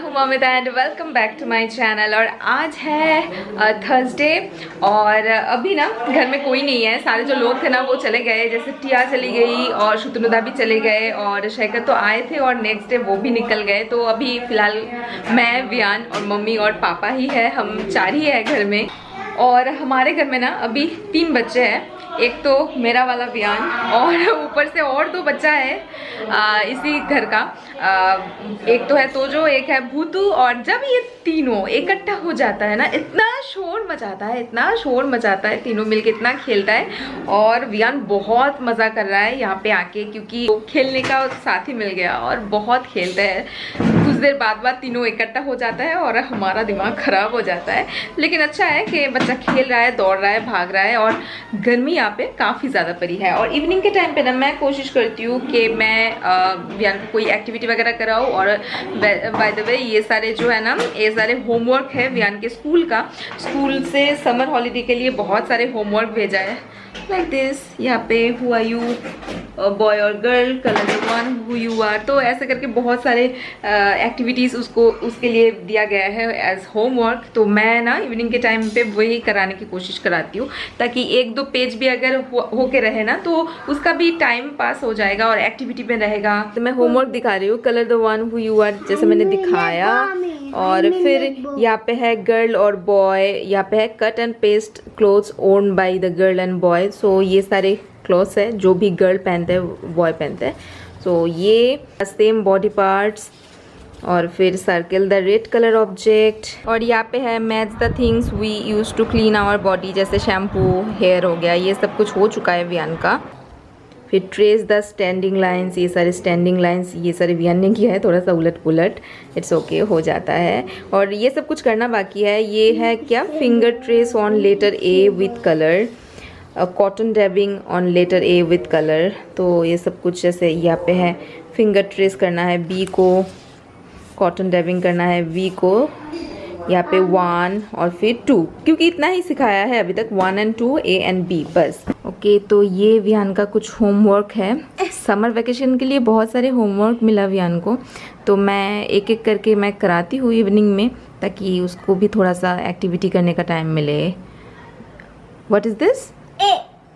हूँ Mamita and welcome back to my channel. और आज है थर्सडे और अभी ना घर में कोई नहीं है। सारे जो लोग थे ना वो चले गए, जैसे टिया चली गई और शुतनुदा भी चले गए और शेखर तो आए थे और नेक्स्ट डे वो भी निकल गए। तो अभी फ़िलहाल मैं, वियान और मम्मी और पापा ही है, हम 4 ही है घर में। और हमारे घर में ना अभी 3 बच्चे हैं, एक तो मेरा वाला वियान और ऊपर से और 2 बच्चा है इसी घर का। एक तो है तोजो, एक है भूतू। और जब ये तीनों इकट्ठा हो जाता है ना, इतना शोर मचाता है, इतना शोर मचाता है, तीनों मिलके इतना खेलता है। और वियान बहुत मज़ा कर रहा है यहाँ पे आके, क्योंकि खेलने का साथी मिल गया और बहुत खेलता है। कुछ देर बाद तीनों इकट्ठा हो जाता है और हमारा दिमाग ख़राब हो जाता है। लेकिन अच्छा है कि बच्चा खेल रहा है, दौड़ रहा है, भाग रहा है। और गर्मी यहाँ पे काफ़ी ज़्यादा पड़ी है। और इवनिंग के टाइम पे ना मैं कोशिश करती हूँ कि मैं वियान को कोई एक्टिविटी वगैरह कराऊँ। और बाय द वे ये सारे जो है ना, ये सारे होमवर्क है वियान के स्कूल का। स्कूल से समर हॉलीडे के लिए बहुत सारे होमवर्क भेजा है, लाइक दिस। यहाँ पे हु आर यू, बॉय और girl, colour the one who you are. तो ऐसे करके बहुत सारे एक्टिविटीज़ उसके लिए दिया गया है एज होमवर्क। तो मैं ना इवनिंग के टाइम पे वही कराने की कोशिश कराती हूँ, ताकि 1-2 पेज भी अगर हो के रहे ना तो उसका भी टाइम पास हो जाएगा और एक्टिविटी में रहेगा। तो मैं होमवर्क दिखा रही हूँ, colour the one who you are, जैसे मैंने दिखाया। और फिर यहाँ पे है गर्ल और बॉय, यहाँ पे है cut and paste clothes owned by the girl and boy. So ये सारे क्लोथ्स है जो भी गर्ल पहनते हैं बॉय पहनते हैं। सो ये सेम बॉडी पार्ट्स। और फिर circle the red colour object. और यहाँ पे है match the things we use to clean our body, जैसे शैम्पू, हेयर हो गया, ये सब कुछ हो चुका है वियान का। फिर ट्रेस द स्टैंडिंग लाइंस, ये सारे स्टैंडिंग लाइंस ये सारे वियान ने किया है, थोड़ा सा उलट पुलट, इट्स ओके, हो जाता है। और ये सब कुछ करना बाकी है। ये है क्या, finger trace on letter A with colour, cotton dabbing on letter A with colour. तो ये सब कुछ जैसे यहाँ पे है फिंगर ट्रेस करना है बी को, कॉटन डैबिंग करना है वी को, यहाँ पे 1 और फिर 2, क्योंकि इतना ही सिखाया है अभी तक, 1 और 2, ए एंड बी, बस। ओके, तो ये वियान का कुछ होमवर्क है। समर वेकेशन के लिए बहुत सारे होमवर्क मिला वियान को, तो मैं एक एक करके मैं कराती हूँ इवनिंग में, ताकि उसको भी थोड़ा सा एक्टिविटी करने का टाइम मिले। What is this?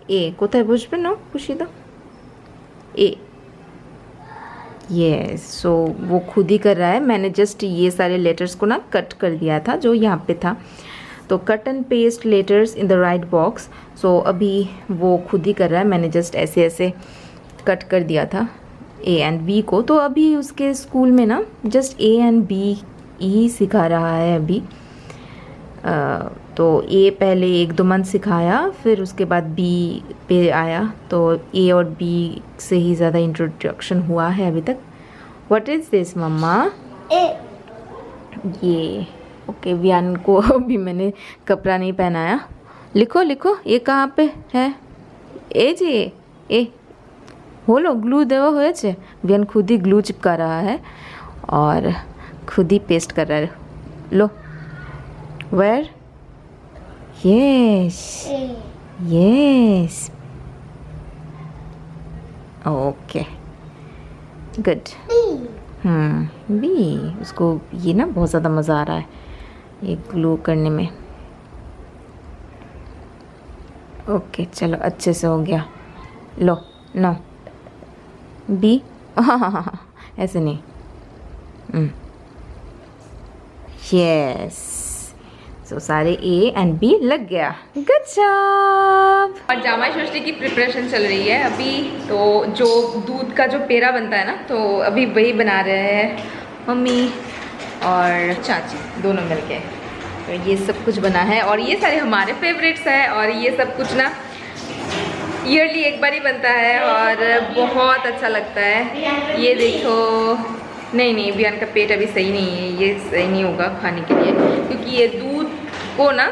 ए कोথায় বসবে না খুশি দাও ए। यस, सो वो खुद ही कर रहा है। मैंने जस्ट ये सारे लेटर्स को ना कट कर दिया था जो यहाँ पे था। तो cut and paste letters in the right box. So अभी वो खुद ही कर रहा है, मैंने जस्ट ऐसे ऐसे कट कर दिया था ए एंड बी को। तो अभी उसके स्कूल में ना जस्ट ए एंड बी ही सिखा रहा है अभी। तो ए पहले 1-2 मंथ सिखाया, फिर उसके बाद बी पे आया। तो ए और बी से ही ज़्यादा इंट्रोडक्शन हुआ है अभी तक। व्हाट इज़ दिस मम्मा? ए। ये ओके, वियान को अभी मैंने कपड़ा नहीं पहनाया। लिखो लिखो, ये कहाँ पे है? ए जी ए होलो ग्लू देवा होयेछे। वियान खुद ही ग्लू चिपका रहा है और खुद ही पेस्ट कर रहा है। लो, where? Yes yes, okay good. B, उसको ये ना बहुत ज़्यादा मज़ा आ रहा है ये ग्लू करने में। ओके चलो, अच्छे से हो गया। लो नो, बी, हाँ, ऐसे नहीं। यस, सो सारे ए एंड बी लग गया। Good job. और जामाई षष्ठी की प्रिपरेशन चल रही है अभी। तो जो दूध का जो पेड़ा बनता है ना, तो अभी वही बना रहे हैं मम्मी और चाची दोनों मिलके। तो ये सब कुछ बना है और ये सारे हमारे फेवरेट्स हैं। और ये सब कुछ ना ईयरली एक बार ही बनता है और बहुत अच्छा लगता है। ये देखो, नहीं वियान का पेट अभी सही नहीं है, ये सही नहीं होगा खाने के लिए, क्योंकि ये दूध को ना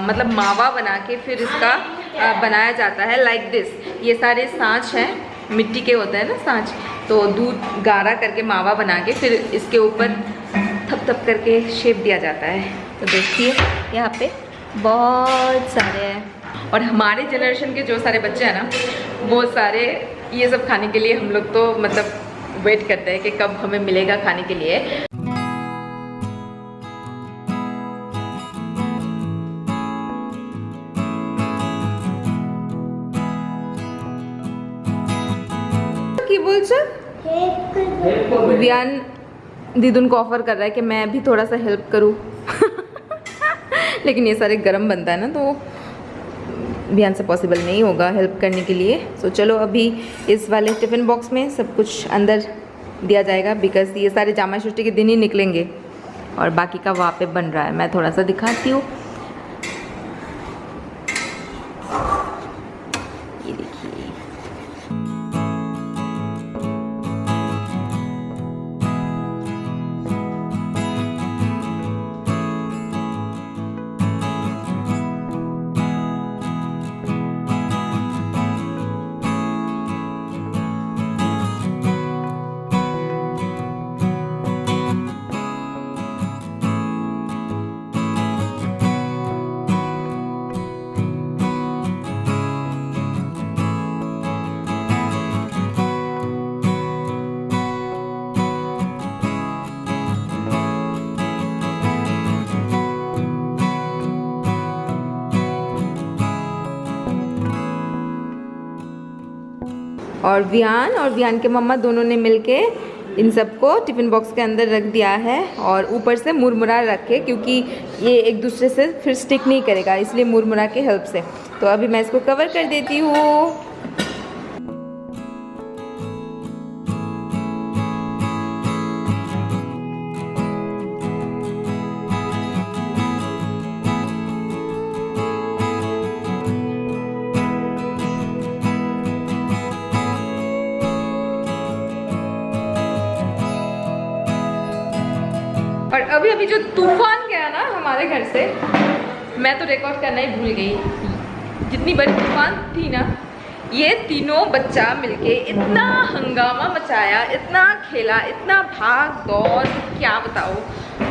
मतलब मावा बना के फिर इसका बनाया जाता है, लाइक दिस। ये सारे सांच हैं, मिट्टी के होते हैं ना सांच। तो दूध गाढ़ा करके मावा बना के फिर इसके ऊपर थप थप करके शेप दिया जाता है। तो देखिए यहाँ पे बहुत सारे हैं। और हमारे जनरेशन के जो सारे बच्चे हैं ना, वो सारे ये सब खाने के लिए हम लोग तो मतलब वेट करते हैं कि कब हमें मिलेगा खाने के लिए। की बोल चल। वियान दीदुन को ऑफर कर रहा है कि मैं भी थोड़ा सा हेल्प करूँ लेकिन ये सारे गरम बनता है ना, तो वियान से पॉसिबल नहीं होगा हेल्प करने के लिए। सो चलो अभी इस वाले टिफ़िन बॉक्स में सब कुछ अंदर दिया जाएगा, बिकॉज ये सारे जामा षष्ठी के दिन ही निकलेंगे और बाकी का वहाँ पे बन रहा है। मैं थोड़ा सा दिखाती हूँ, ये देखिए। और वियान के मम्मा दोनों ने मिलके इन सबको टिफ़िन बॉक्स के अंदर रख दिया है और ऊपर से मुरमुरा रखे, क्योंकि ये एक दूसरे से फिर स्टिक नहीं करेगा, इसलिए मुरमुरा के हेल्प से। तो अभी मैं इसको कवर कर देती हूँ। और अभी अभी जो तूफान गया ना हमारे घर से, मैं तो रिकॉर्ड करना ही भूल गई। जितनी बड़ी तूफान थी ना, ये तीनों बच्चा मिलके इतना हंगामा मचाया, इतना खेला, इतना भाग दौड़, क्या बताओ।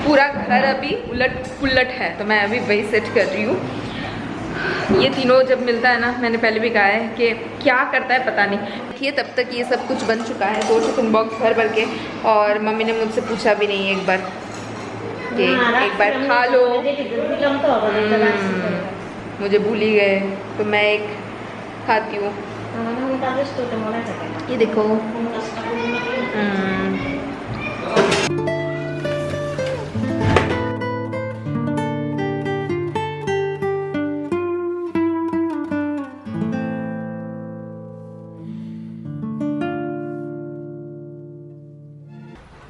पूरा घर अभी उलट पुलट है, तो मैं अभी वही सेट कर रही हूँ। ये तीनों जब मिलता है ना, मैंने पहले भी कहा है कि क्या करता है पता नहीं। देखिए तब तक ये सब कुछ बन चुका है, 2 टिफिन बॉक्स भर भर के, और मम्मी ने मुझसे पूछा भी नहीं एक बार कि एक बार खा लो। मुझे भूल ही गए, तो मैं एक खाती हूँ। ये देखो।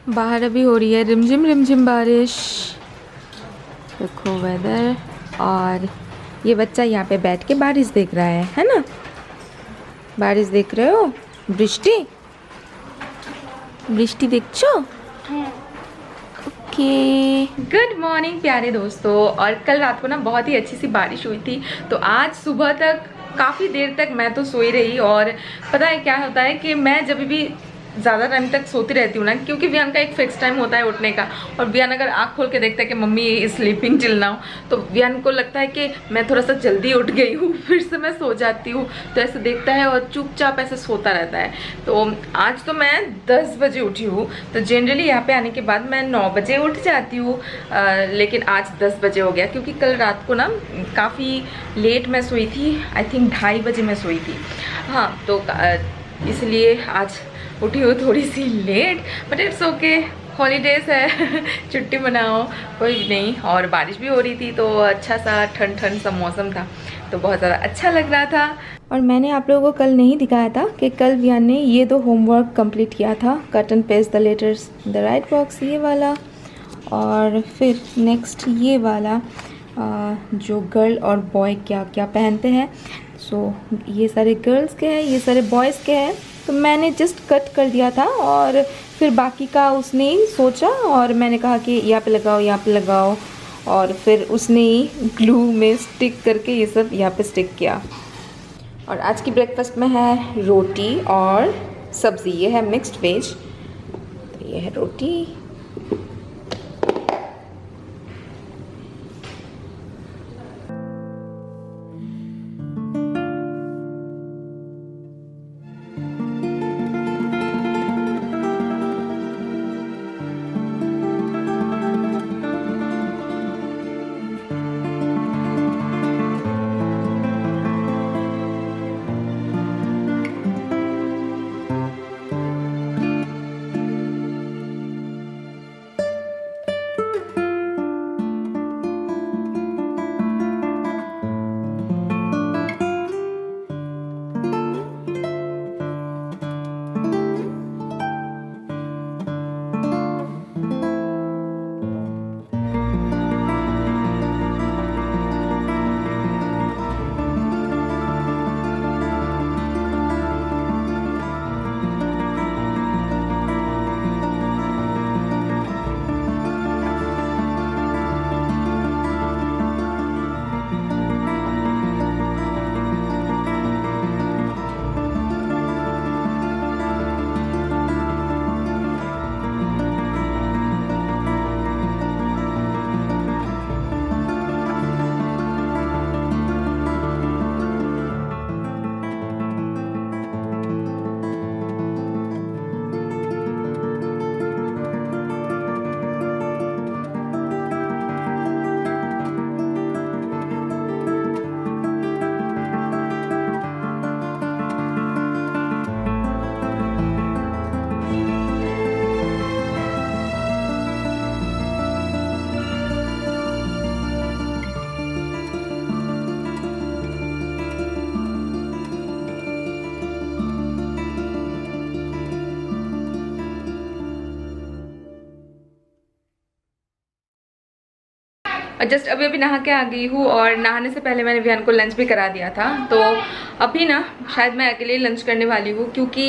बाहर अभी हो रही है रिमझिम बारिश, देखो वेदर। और ये बच्चा यहाँ पे बैठ के बारिश देख रहा है ना? बारिश देख रहे हो? बृष्टि देखछो? ओके। गुड मॉर्निंग प्यारे दोस्तों। और कल रात को ना बहुत ही अच्छी सी बारिश हुई थी, तो आज सुबह तक काफ़ी देर तक मैं तो सोई रही। और पता है क्या होता है कि मैं जब भी ज़्यादा टाइम तक सोती रहती हूँ ना, क्योंकि वियान का एक फिक्स टाइम होता है उठने का, और वियान अगर आँख खोल के देखता है कि मम्मी स्लीपिंग चिल नाउ, तो वियान को लगता है कि मैं थोड़ा सा जल्दी उठ गई हूँ, फिर से मैं सो जाती हूँ। तो ऐसे देखता है और चुपचाप ऐसे सोता रहता है। तो आज तो मैं 10 बजे उठी हूँ, तो जनरली यहाँ पे आने के बाद मैं 9 बजे उठ जाती हूँ, लेकिन आज 10 बजे हो गया, क्योंकि कल रात को ना काफ़ी लेट मैं सोई थी। आई थिंक 2:30 बजे मैं सोई थी, हाँ। तो इसलिए आज उठी हूँ थोड़ी सी late, but it's okay, holidays है छुट्टी मनाओ, कोई भी नहीं। और बारिश भी हो रही थी, तो अच्छा सा ठंड सा मौसम था, तो बहुत ज़्यादा अच्छा लग रहा था। और मैंने आप लोगों को कल नहीं दिखाया था कि कल वियान ने ये 2 होमवर्क कंप्लीट किया था, cut and paste the letters in the right box, ये वाला, और फिर नेक्स्ट ये वाला जो गर्ल और बॉय क्या क्या पहनते हैं। सो ये सारे गर्ल्स के हैं, ये सारे बॉयज़ के हैं, तो मैंने जस्ट कट कर दिया था, और फिर बाकी का उसने ही सोचा, और मैंने कहा कि यहाँ पे लगाओ, यहाँ पे लगाओ, और फिर उसने ही ग्लू में स्टिक करके ये सब यहाँ पे स्टिक किया। और आज की ब्रेकफास्ट में है रोटी और सब्ज़ी, ये है मिक्स्ड वेज, तो ये है रोटी। और जस्ट अभी अभी नहा के आ गई हूँ और नहाने से पहले मैंने विहान को लंच भी करा दिया था। तो अभी ना शायद मैं अकेले लंच करने वाली हूँ क्योंकि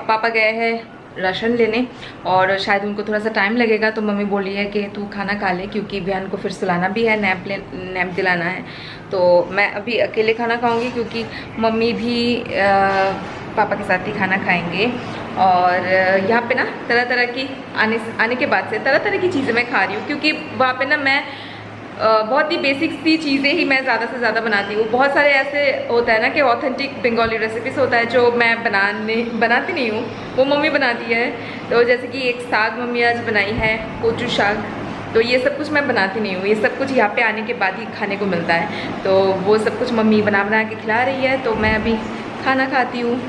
पापा गए हैं राशन लेने और शायद उनको थोड़ा सा टाइम लगेगा। तो मम्मी बोली है कि तू खाना खा ले क्योंकि विहान को फिर सुलाना भी है, नैप दिलाना है। तो मैं अभी अकेले खाना खाऊंगी क्योंकि मम्मी भी पापा के साथ ही खाना खाएंगे। और यहाँ पे ना तरह तरह की आने के बाद से तरह तरह की चीज़ें मैं खा रही हूँ क्योंकि वहाँ पे ना मैं बहुत ही बेसिक सी चीज़ें ही मैं ज़्यादा से ज़्यादा बनाती हूँ। बहुत सारे ऐसे होता है ना कि ऑथेंटिक बंगाली रेसिपीज़ होता है जो मैं बनाती नहीं हूँ, वो मम्मी बनाती है। तो जैसे कि एक साग मम्मी आज बनाई है, कोचू साग, तो ये सब कुछ मैं बनाती नहीं हूँ, ये सब कुछ यहाँ पे आने के बाद ही खाने को मिलता है। तो वो सब कुछ मम्मी बना के खिला रही है, तो मैं अभी खाना खाती हूँ।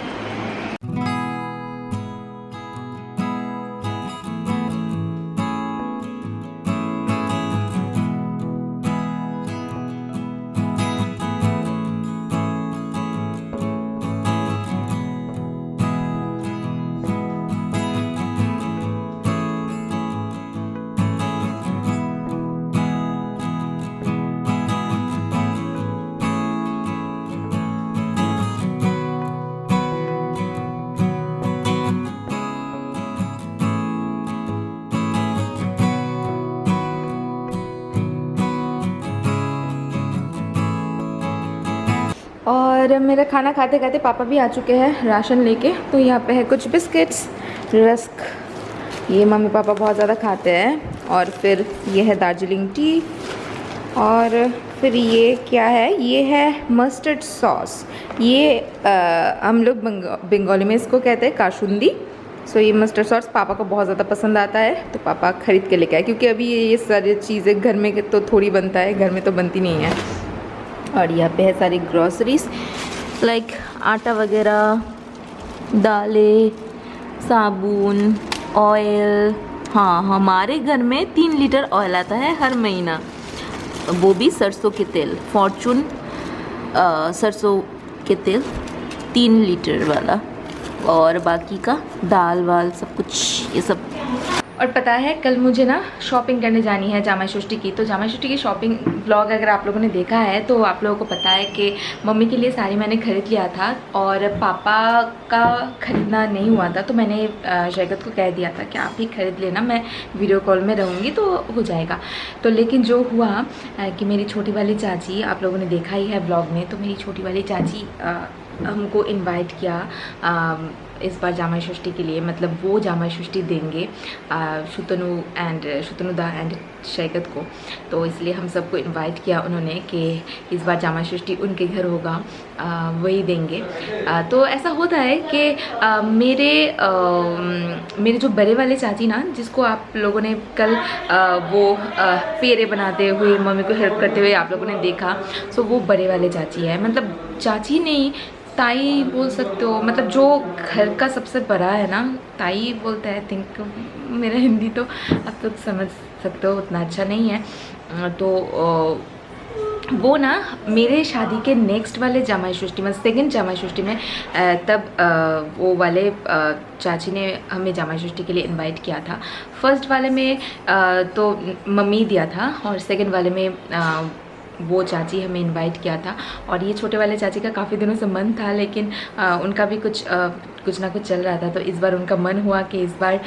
और मेरा खाना खाते खाते पापा भी आ चुके हैं राशन लेके। तो यहाँ पे है कुछ बिस्किट्स, रस्क, ये मम्मी पापा बहुत ज़्यादा खाते हैं। और फिर ये है दार्जिलिंग टी। और फिर ये क्या है, ये है मस्टर्ड सॉस। ये हम लोग बंगाली में इसको कहते हैं काशुंदी। सो ये मस्टर्ड सॉस पापा को बहुत ज़्यादा पसंद आता है, तो पापा ख़रीद के लेके आए क्योंकि अभी ये सारी चीज़ें घर में तो थोड़ी बनता है, घर में तो बनती नहीं है। और यहाँ पे है सारी ग्रॉसरीज लाइक आटा वगैरह, दालें, साबुन, ऑयल। हाँ, हमारे घर में 3 लीटर ऑयल आता है हर महीना, वो भी सरसों के तेल, फॉर्चून सरसों के तेल 3 लीटर वाला। और बाकी का दाल वाल सब कुछ ये सब। और पता है कल मुझे ना शॉपिंग करने जानी है जामा षष्ठी की। तो जामा षष्ठी की शॉपिंग ब्लॉग अगर आप लोगों ने देखा है तो आप लोगों को पता है कि मम्मी के लिए साड़ी मैंने ख़रीद लिया था और पापा का ख़रीदना नहीं हुआ था। तो मैंने शैकत को कह दिया था कि आप ही ख़रीद लेना, मैं वीडियो कॉल में रहूँगी तो हो जाएगा। तो लेकिन जो हुआ कि मेरी छोटी वाली चाची, आप लोगों ने देखा ही है ब्लॉग में, तो मेरी छोटी वाली चाची हमको इनवाइट किया इस बार जामा षष्ठी के लिए। मतलब वो जामा षष्ठी देंगे शुतनुदा एंड शैकत को। तो इसलिए हम सबको इनवाइट किया उन्होंने कि इस बार जामा षष्ठी उनके घर होगा, वही देंगे। तो ऐसा होता है कि मेरे जो बड़े वाले चाची ना, जिसको आप लोगों ने कल वो पेड़े बनाते हुए मम्मी को हेल्प करते हुए आप लोगों ने देखा, सो वो बड़े वाले चाची है। मतलब चाची नहीं, ताई बोल सकते हो। मतलब जो घर का सबसे बड़ा है ना, ताई बोलते हैं। थिंक मेरा हिंदी तो आप तो समझ सकते हो उतना अच्छा नहीं है। तो वो ना मेरे शादी के नेक्स्ट वाले जामा षष्ठी में, सेकंड जामा षष्ठी में, तब वो वाले चाची ने हमें जामा षष्ठी के लिए इनवाइट किया था। फर्स्ट वाले में तो मम्मी दिया था और सेकंड वाले में वो चाची हमें इनवाइट किया था। और ये छोटे वाले चाची का काफ़ी दिनों से मन था, लेकिन उनका भी कुछ ना कुछ चल रहा था। तो इस बार उनका मन हुआ कि इस बार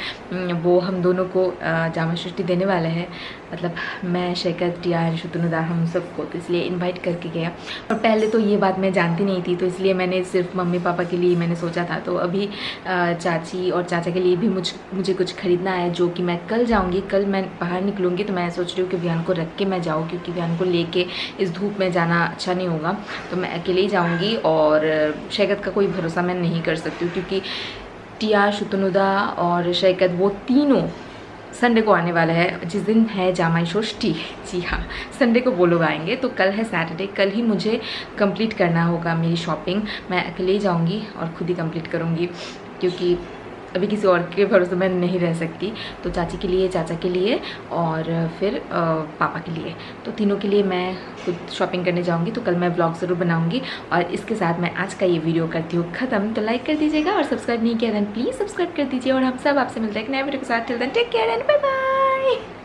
वो हम दोनों को जामा षष्ठी देने वाले हैं। मतलब मैं, शैकत, टिया, शुतनुदा, हम सबको, तो इसलिए इनवाइट करके गया। और पहले तो ये बात मैं जानती नहीं थी, तो इसलिए मैंने सिर्फ मम्मी पापा के लिए मैंने सोचा था। तो अभी चाची और चाचा के लिए भी मुझे कुछ ख़रीदना है, जो कि मैं कल जाऊँगी। कल मैं बाहर निकलूँगी तो मैं सोच रही हूँ कि विहान को रख के मैं जाऊँ, क्योंकि विहान को लेके इस धूप में जाना अच्छा नहीं होगा। तो मैं अकेले ही जाऊँगी और शैकत का कोई भरोसा मैं नहीं कर सकती हूँ, क्योंकि टिया, शुतनुदा और शैकत वो तीनों संडे को आने वाला है, जिस दिन है जामा षष्ठी। जी हाँ, संडे को वो लोग आएंगे। तो कल है सैटरडे, कल ही मुझे कंप्लीट करना होगा मेरी शॉपिंग। मैं अकेले ही जाऊँगी और खुद ही कंप्लीट करूँगी, क्योंकि अभी किसी और के भरोसे मैं नहीं रह सकती। तो चाची के लिए, चाचा के लिए और फिर पापा के लिए, तो तीनों के लिए मैं खुद शॉपिंग करने जाऊंगी। तो कल मैं व्लॉग ज़रूर बनाऊंगी। और इसके साथ मैं आज का ये वीडियो करती हूँ ख़त्म। तो लाइक कर दीजिएगा और सब्सक्राइब नहीं किया देन प्लीज़ सब्सक्राइब कर दीजिए। और हम सब आपसे मिलते हैं एक नए वीडियो के साथ। Till then take care and bye bye.